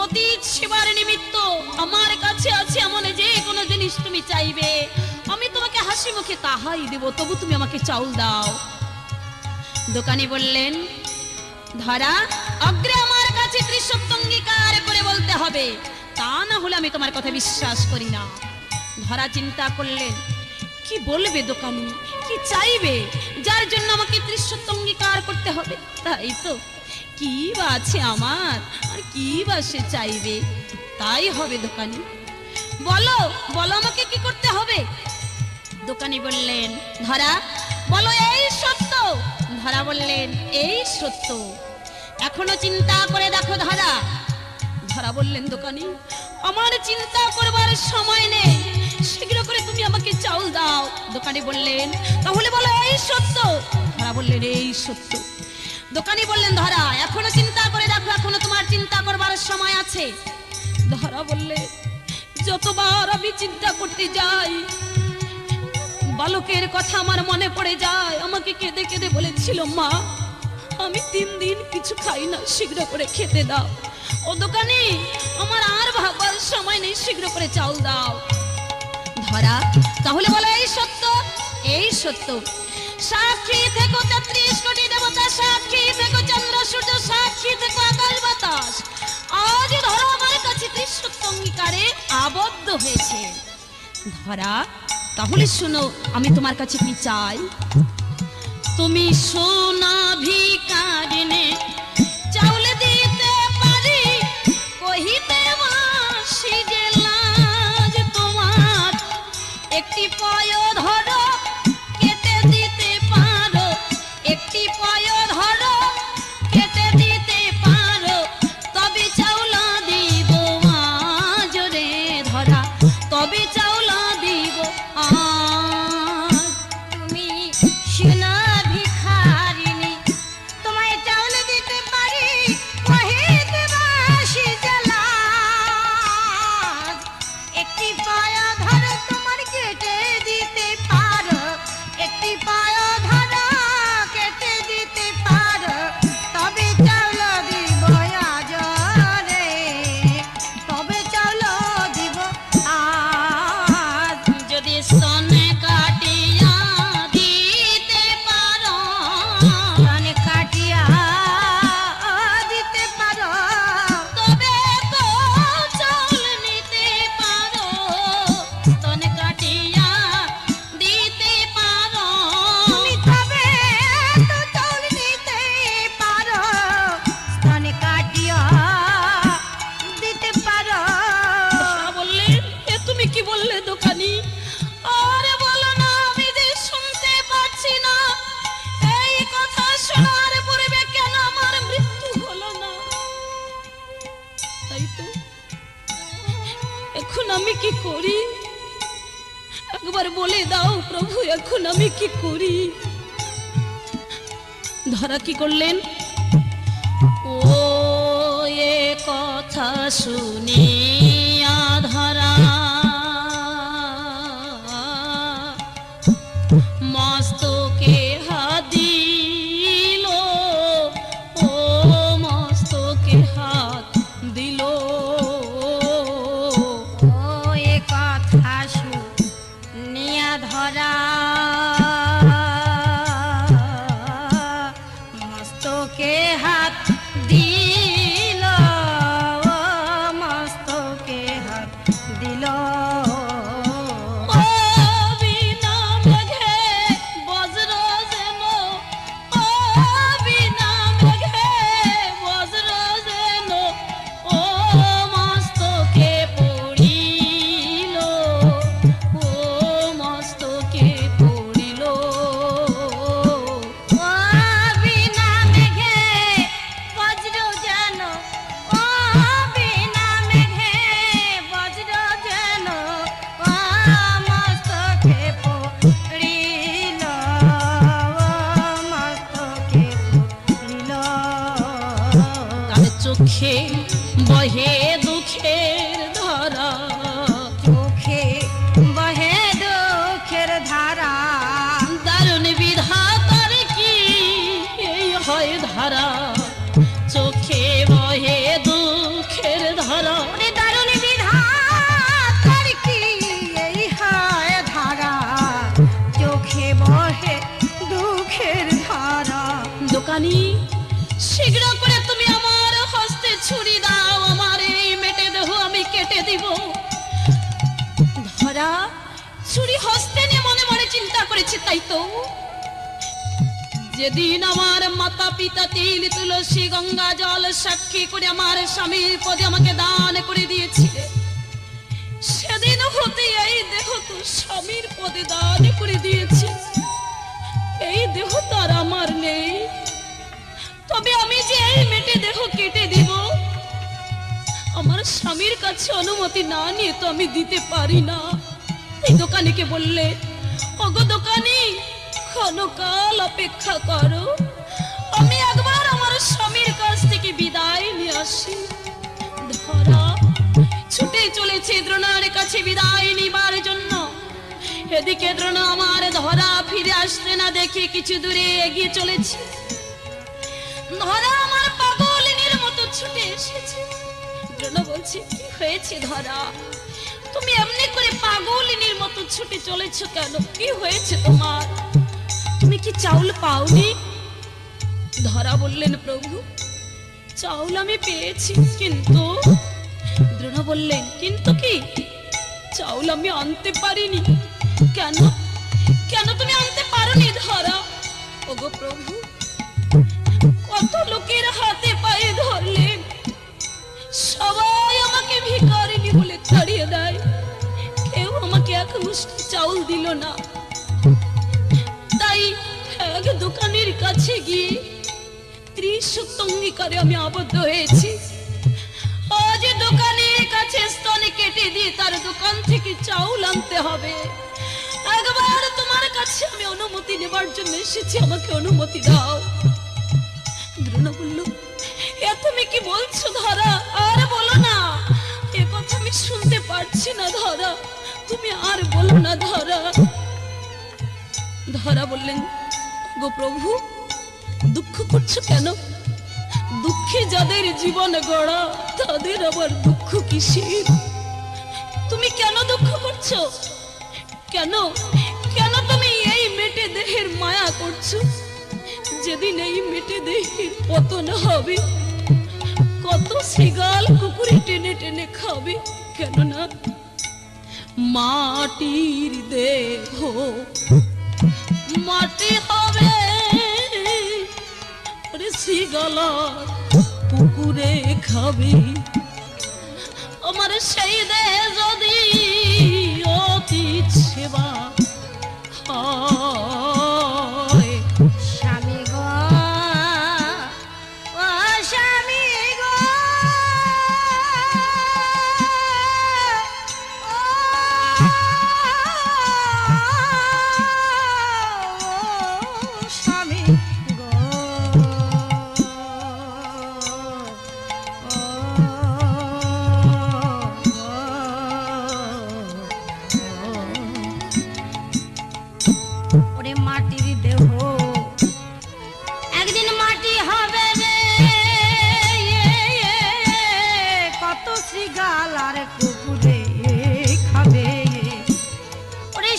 অতীত সেবার নিমিত্ত আমার কাছে আছে এমন যে কোনো জিনিস তুমি চাইবে আমি তোমাকে হাসি মুখে তাহাই দেব, তবু তুমি আমাকে চাউল দাও। দোকানি বললেন, ধরা, অগ্রে আমার কাছে ত্রিশত্ব অঙ্গীকার করে বলতে হবে, তা না হলে আমি তোমার কথা বিশ্বাস করি না। ধরা চিন্তা করলেন, কি বলবে দোকানি, কি চাইবে যার জন্য আমাকে ত্রিশত্ব অঙ্গীকার করতে হবে? তাই তো, কি বা আছে আমার, আর কি বা সে চাইবে? তাই হবে দোকানি, বলো বলো আমাকে কি করতে হবে? দোকানি বললেন, ধরা, বলো এই সত্য। ধরা বললেন, এই সত্য। এখনো চিন্তা করে দেখো ধরা। ধরা বললেন, দোকানি, আমার চিন্তা করবার সময় নেই, শীঘ্র করে তুমি আমাকে চাউল দাও। দোকানি বললেন, তাহলে বলো এই সত্য। ধরা বললেন, এই সত্য। দোকানি বললেন, ধরা, এখনো চিন্তা করে দেখো, এখনো তোমার চিন্তা করবার সময় আছে। ধরা বললেন, যতবার আমি চিন্তা করতে যাই বালকের কথা আমার মনে পড়ে যায়, আমাকে কেঁদে কেঁদে বলেছিল, মা আমি 3 দিন কিছু খাই না, শীঘ্র করে খেতে দাও। ও দোকানি, আমার আর ভাববার সময় নেই, শীঘ্র করে চাউল দাও। ধরা, তাহলে বলো এই সত্য। এই সত্য। সাক্ষী থেকো 33 কোটি দেবতা, সাক্ষী থেকো চন্দ্র সূর্য, সাক্ষী থেকো আকাশ বাতাস, আজ ধরো আমার কাছে ত্রিশত্ব অঙ্গীকারে আবদ্ধ হয়েছে। ধরা, তাহলে শোনো আমি তোমার কাছে কি চাই। তুমি সোনা ভিখারিনে চাউল দিতে পারি, কহিতে মাসি যে লাজ তোমার, একটি পায় ধরো কেটে দিতে পারো, একটি পায় ধরো কেটে দিতে পারো। একবার বলে দাও প্রভু এখন আমি কি করি। ধরা কি করলেন, ও এ কথা শুনিয়া ধরা মস্তকে হাত দিল, ও মস্তকে হাত দিল। ও এ কথা শুনিয়া ধরা মস্তকে হাত দিল, ও মস্তকে হাত দিল। ও বিনা মেঘে বজ্র যেন, ও বিনা মেঘে বজ্র যেন, ও মস্তকে পড়িল, ও মস্তকে পড়িল। ও বিনা মেঘে বজ্র যেন, ও বিনা মেঘে বজ্র যেন, ও মস্তকে পড়িল, ও মস্তকে পড়িল। তার চোখে বহে দুঃখের ধারা, চোখে বহে দুঃখের ধারা, দারুণ বিধাতার কি এই হয় ধারা। চোখে বহে দুঃখের ধারা, ওরে দারুণ বিধাতার কি এই হয় ধারা, চোখে বহে দুঃখের ধারা। দোকানি শীঘ্র করে তুমি আমার হস্তে ছুরি দাও, আমার এই মেটে দেহ আমি কেটে দিব। ধরা ছুরি হস্তে নিয়ে মনে মনে চিন্তা করেছে, তাই তো যেদিন আমার মাতা পিতা তিল তুলসী গঙ্গা জল সাক্ষী করে আমার স্বামীর পদে আমাকে দান করে দিয়েছিলে, সেদিন হতে এই দেহ তো স্বামীর পদে দান করে দিয়েছে। এই দেহ তো আর আমার নেই, তবে আমি যে এই মেটে দেহ কেটে দিব, আমার স্বামীর কাছে অনুমতি না নিয়ে তো আমি দিতে পারি না। এই দোকানিকে বললে, ওগো দোকানি ক্ষণকাল অপেক্ষা করো, আমি একবার আমার স্বামীর কাছ থেকে বিদায় নিয়ে আসি। ধরা ছুটে চলেছে দ্রোণার কাছে বিদায় নিবার জন্য। এদিকে দ্রোণ আমার ধরা ফিরে আসতে না দেখে কিছু দূরে এগিয়ে চলেছে। ধরা আমার পাগলিনীর মতো ছুটে এসেছে। দ্রোণ বলছে, কি হয়েছে ধরা, তুমি এমনি করে পাগলিনীর মতো ছুটে চলেছো কেন, কি হয়েছে তোমার, তুমি কি চাউল পাওনি? ধরা বললেন, প্রভু চাউল আমি পেয়েছি, কিন্তু দ্রোণ বললেন, কিন্তু কি, চাউল আমি আনতে পারিনি। কেন, কেন তুমি আনতে পারোনি ধরা? ওগো প্রভু, কত লোকের হাতে পায়ে ধরলেন, সবাই আমাকে ভিখারিনী বলে তাড়িয়ে দেয়, কেউ আমাকে এক মুষ্টি চাউল দিল না। তাই এক দোকানের কাছে গিয়ে ত্রিসূক্ত অঙ্গীকারে আমি আবদ্ধ হয়েছি। আজ দোকানের কাছে স্তনে কেটে দিয়ে তার দোকান থেকে চাউল আনতে হবে। একবার তোমার কাছে আমি অনুমতি নেবার জন্য এসেছি, আমাকে অনুমতি দাও। দ্রোণ বলল, এ তুমি কি বলছো ধরা, আর বলো না, এ কথা আমি শুনতে পারছি না ধরা, তুমি আর বলো না ধরা। ধরা বললেন, গো প্রভু দুঃখ করছো কেন, দুঃখে যাদের জীবন গড়া তাদের আবার দুঃখ কিসের? তুমি কেন দুঃখ করছো, কেন, কেন তুমি এই মেটে দেহের মায়া করছো? যেদিন এই মেটে দেহের পতন হবে, কত শৃগাল কুকুরে টেনে টেনে খাবে, কেননা মাটির দেহ মাটি হবে, শৃগাল কুকুরে খাবে। আমার সেই দেহ যদি অতি সেবা হয়, স্বামী গো, ও স্বামী গো, ও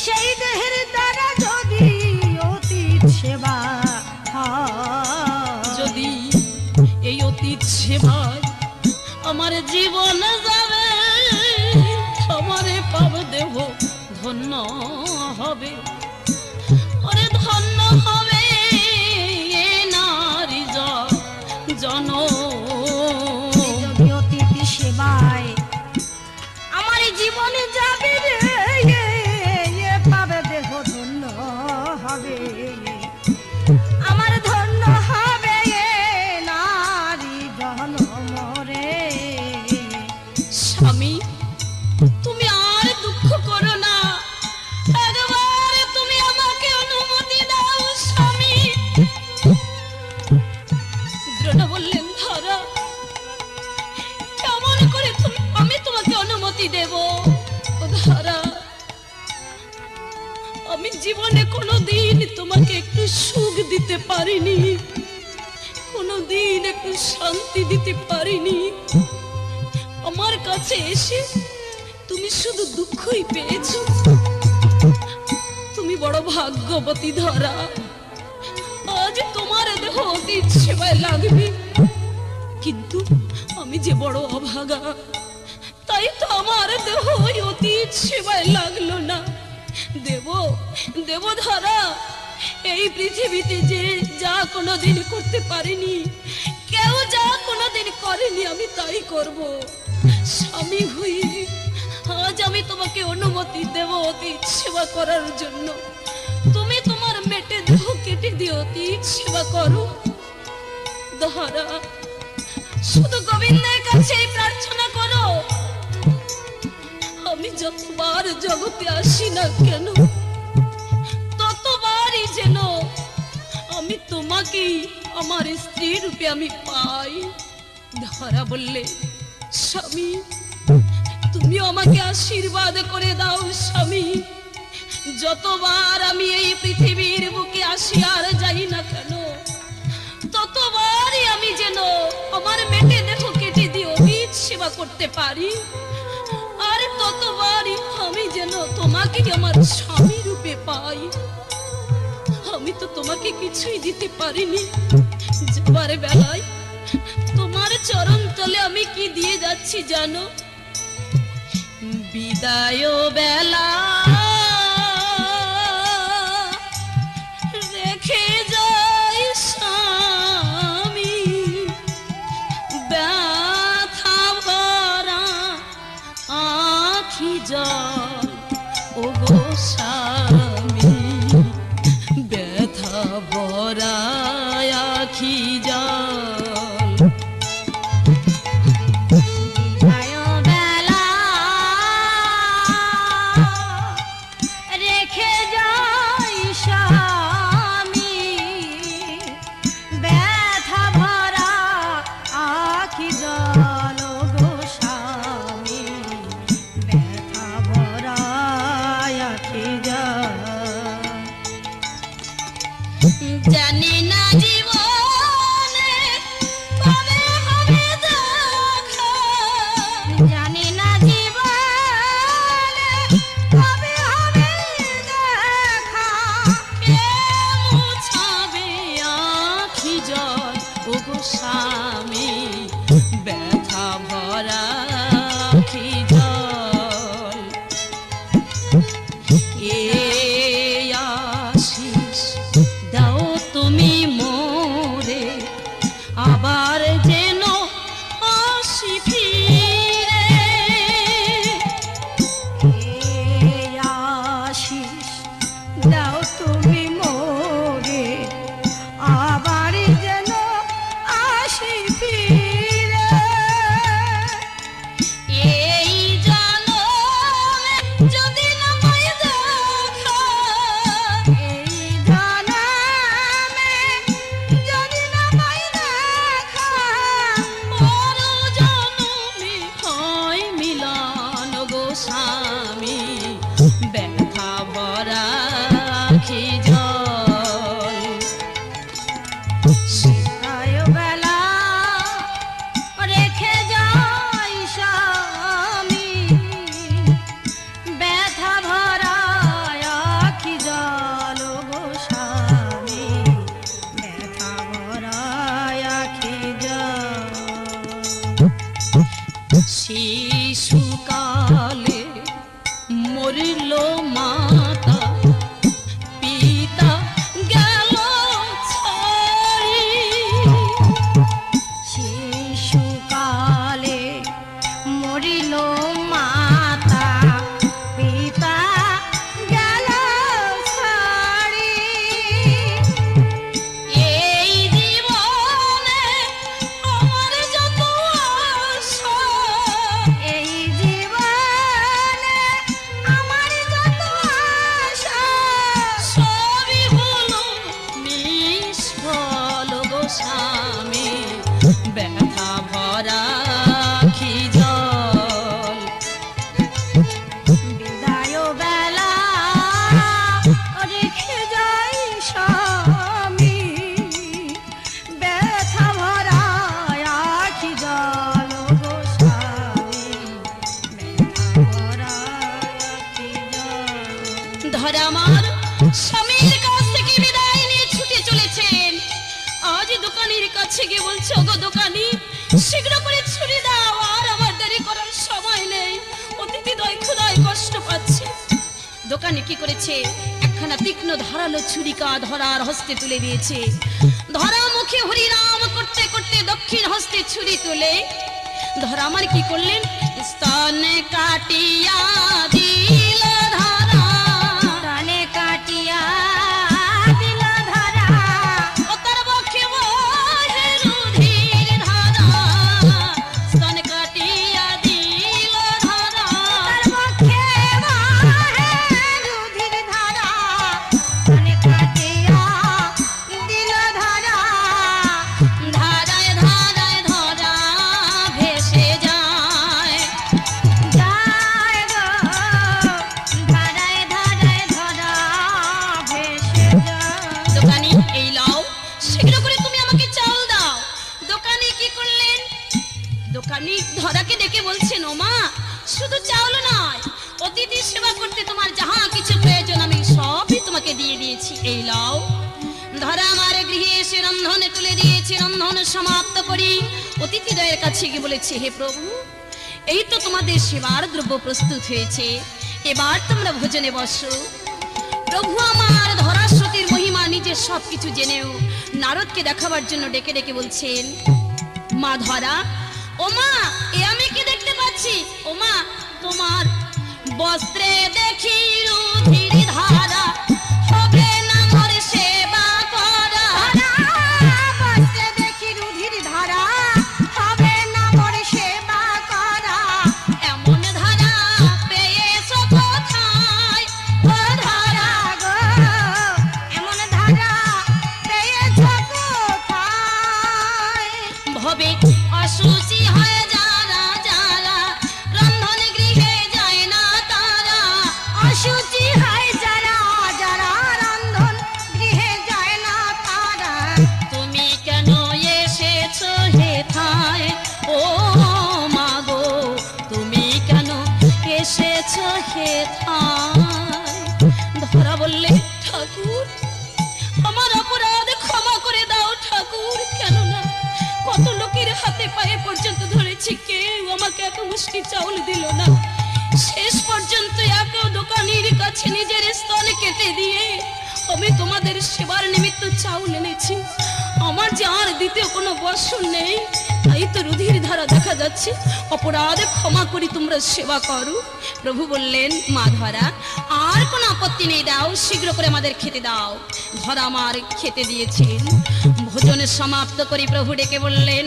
সেই দেহের দ্বারা যদি অতীত সেবা হয়, যদি এই অতীত সেবায় আমার জীবন যাবে, আমারে পাব দেহ ধন্য হবে, ওরে ধন্য হবে এ নারী জন। যদি অতীত সেবায় আমার জীবনে যাবে রে, পাবে দেহ ধন্য হবে, আমার ধন্য হবে এ নারী জনম রে। স্বামী তুমি আর দুঃখ করো না, একবার তুমি আমাকে অনুমতি দাও স্বামী। দ্রোণ বললেন ধরা কেমন করে আমি তোমাকে অনুমতি দেব? ও ধরা, আমি জীবনে কোনোদিন তোমাকে একটু সুখ দিতে পারিনি, কোনোদিন একটু শান্তি দিতে পারিনি। আমার কাছে এসে তুমি শুধু দুঃখই পেয়েছো। তুমি বড় ভাগ্যবতী ধরা, আজ তোমার দেহ অতীত সেবায় লাগবে, কিন্তু আমি যে বড় অভাগা, তাই তো আমার দেহ ওই অতীত সেবায় লাগলো না। দেব ধরা, এই পৃথিবীতে যে যা কোনোদিন করতে পারিনি, কেউ যা কোনোদিন করেনি, আমি তাই করব। স্বামী হয়ে আজ আমি তোমাকে অনুমতি দেব অতীত সেবা করার জন্য। তুমি তোমার মেটে দেহ কেটে দিয়ে অতীত সেবা করো। ধরা, শুধু গোবিন্দের কাছে প্রার্থনা করো, আমি যতবার জগতে আসি না কেন, ততবারই যেন আমি তোমাকেই আমার স্ত্রী রূপে আমি পাই। ধরা বললে স্বামী তুমিও আমাকে আশীর্বাদ করে দাও স্বামী, যতবার আমি এই পৃথিবীর বুকে আসি আর যাই না কেন, ততবারই আমি যেন আমার মেটে দেহ কেটে দিয়ে অতীত সেবা করতে পারি, আর ততবারই আমি যেন তোমাকে আমার স্বামী রূপে পাই। আমি তো তোমাকে কিছুই দিতে পারিনি, যাবার বেলায় তোমার চরণ তলে আমি কি দিয়ে যাচ্ছি জানো? বিদায় বেলা রেখে যাই স্বামী, ব্যথা ভরা আখি জল, ও গো স্বামী ব্যথা ভরা আখি জল। রেখে যাই স্বামী, ব্যথা ভরা আখি জল, গো স্বামী ব্যথা ভরা আখি জল। আমার স্বামীর কাছ থেকে বিদায় নিয়ে ছুটে চলেছেন। আজ দোকানের কাছে গিয়ে বলছে, ওগো দোকানি, শীঘ্র করে ছুরি দাও, আর আমার দেরি করার সময় নেই, অতিথি দয় ক্ষুধায় কষ্ট পাচ্ছে। দোকানে কি করেছে, একখানা তীক্ষ্ণ ধারালো ছুরিকা ধরার হস্তে তুলে দিয়েছে। ধরা মুখে হরিনাম করতে করতে দক্ষিণ হস্তে ছুরি তুলে ধরা আমার কি করলেন, স্তনে কাটিয়া দিল ধরা, স্তনে কাটিয়া দিল ধরা, ও তার বক্ষে বহে রুধির ধারা, স্তনে কাটিয়া দিল ধরা, তার বক্ষে বহে রুধির ধারা, স্তনে কাটিয়া দিল ধরা, ধারায় ধারায় ধরা ভেসে যায়। যায় গো, ধারায় ধারায় ধরা ভেসে যায়। দোকানি, এই লাও, শীঘ্র করে তুমি আমাকে চাল দাও। দোকানি কি করলেন, দোকানি ধরাকে ডেকে বলছেন, ও মা, শুধু চাউল নয়, অতিথি সেবা করতে তোমার যাহা কিছু প্রয়োজন আমি সবই তোমাকে দিয়ে দিয়েছি, এই লাও। ধরা আমার গৃহে এসে রন্ধনে তুলে দিয়েছে। রন্ধন সমাপ্ত করি অতিথিদ্বয়ের কাছে গিয়ে বলেছে, হে প্রভু, এই তো তোমাদের সেবার দ্রব্য প্রস্তুত হয়েছে, এবার তোমরা ভোজনে বসো। প্রভু আমার ধরাশ্বতীর মহিমা নিজে সবকিছু জেনেও নারদকে দেখাবার জন্য ডেকে ডেকে বলছেন, মা ধরা, ও মা, এ আমি কি দেখতে পাচ্ছি, ও মা, তোমার বস্ত্রে দেখি রুধির ধারা, হবে না মোর সেবা করা। বস্ত্রে দেখি রুধির ধারা, হবে না মোর সেবা করা। এমন ধারা পেয়েছো কোথায়, ও ধরা, গো, এমন ধারা পেয়েছ কোথায়? ভবে অসুচি হয় যারা যারা, রন্ধন গৃহে যায় না তারা। অশুচি হয় যারা যারা, রন্ধন গৃহে যায় না তারা। তুমি কেন এসেছো হেথায়, ও মাগো, তুমি কেন এসেছো হেথায়। ধরা বললে, ঠাকুর, আমার অপরাধ ক্ষমা করে দাও ঠাকুর, কেননা কত লোকের হাতে পায়ে পর্যন্ত ধরেছি, কেউ আমাকে এক মুষ্টি চাউল দিল না। শেষ পর্যন্ত এক দোকানির কাছে নিজের স্তন কেটে দিয়ে আমি তোমাদের সেবার নিমিত্ত চাউল এনেছি। আমার যে আর দ্বিতীয় কোনো বর্ষণ নেই, তাই তো রুধির ধারা দেখা যাচ্ছে, অপরাধ ক্ষমা করি, তোমরা সেবা করো। প্রভু বললেন, মা ধরা, আর কোনো আপত্তি নেই, দাও, শীঘ্র করে আমাদের খেতে দাও। ধরা আমার খেতে দিয়েছেন। ভোজনের সমাপ্ত করি প্রভু ডেকে বললেন,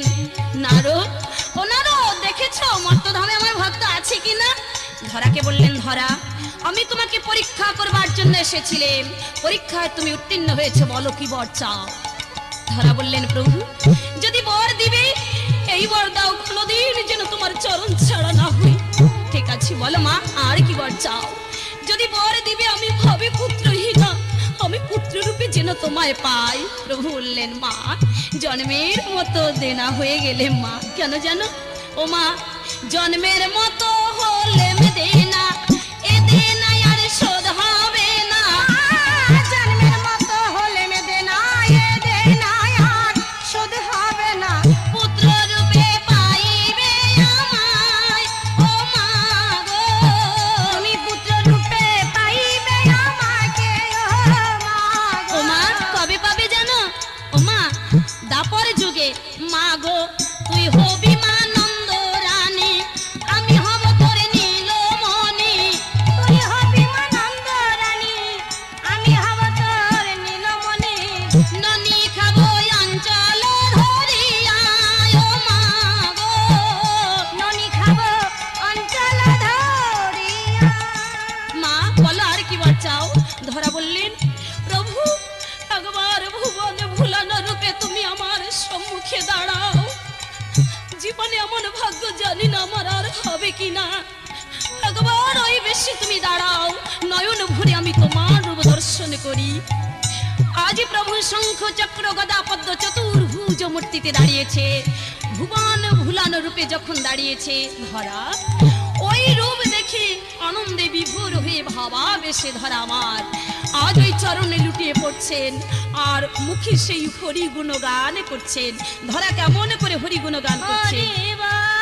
নারদ, ও নারদ, দেখেছ মর্তধামে আমার ভক্ত আছে কিনা। ধরাকে বললেন, ধরা, আমি তোমাকে পরীক্ষা করবার জন্য এসেছিলাম, পরীক্ষায় তুমি উত্তীর্ণ হয়েছে, বলো কি বর চাও। ধরা বললেন, প্রভু, যদি বর দিবে এই বর দাও, কোনোদিন যেন তোমার চরণ ছাড়া না হই। ঠিক আছে, বলো মা, আর কি বর চাও। যদি বর দিবে আমি ভাবে পুত্রহীনা, আমি পুত্র রূপে যেন তোমায় পাই। প্রভু বললেন, মা, জন্মের মতো দেনা হয়ে গেলে মা, কেন জানো, ও মা, জন্মের মতো হলে দেনা, এ দেনা আর শোধ হবে না। জন্মের মতো হলে মেদে না, এ দেনা আর শোধ হবে না। পুত্র রূপে পাইবে আমায়, ও মা গো, তুমি পুত্র রূপে পাইবে আমাকে, ও মা, কবে পাবে জানো, ও মা, দাপর যুগে। মা গো, তুই হবি মা নন্দ রানী, আমি হব তোর নীলমণি। তুই হবি মা নন্দ রানী, আমি হব তোর নীলমণি। ননি খাবো অঞ্চল ধরিয়া, ও মা গো, ননি খাবো অঞ্চল ধরিয়া। মা বলো আর কি বর চাও। ধরা বললেন, প্রভু, একবার ভুবন ভুলানো রূপে তুমি আমার সম্মুখে দাঁড়াও। জীবনে এমন ভাগ্য জানি না আমার আর হবে কিনা, একবার ওই বেশি তুমি দাঁড়াও, নয়ন ভরে আমি তোমার রূপ দর্শন করি। আজ প্রভু শঙ্খ চক্র গদা পদ্ম চতুর্ভুজ মূর্তিতে দাঁড়িয়েছে, ভুবন ভুলানো রূপে যখন দাঁড়িয়েছে, ধরা ওই সেই রূপ দেখে আনন্দে বিভোর হয়ে ভাবাবেশে ধরা আমার আজ ওই চরণে লুটিয়ে পড়ছেন আর মুখে সেই হরি গুণগান করছেন। ধরা কেমন করে হরি গুণগান করছেন? হরি বল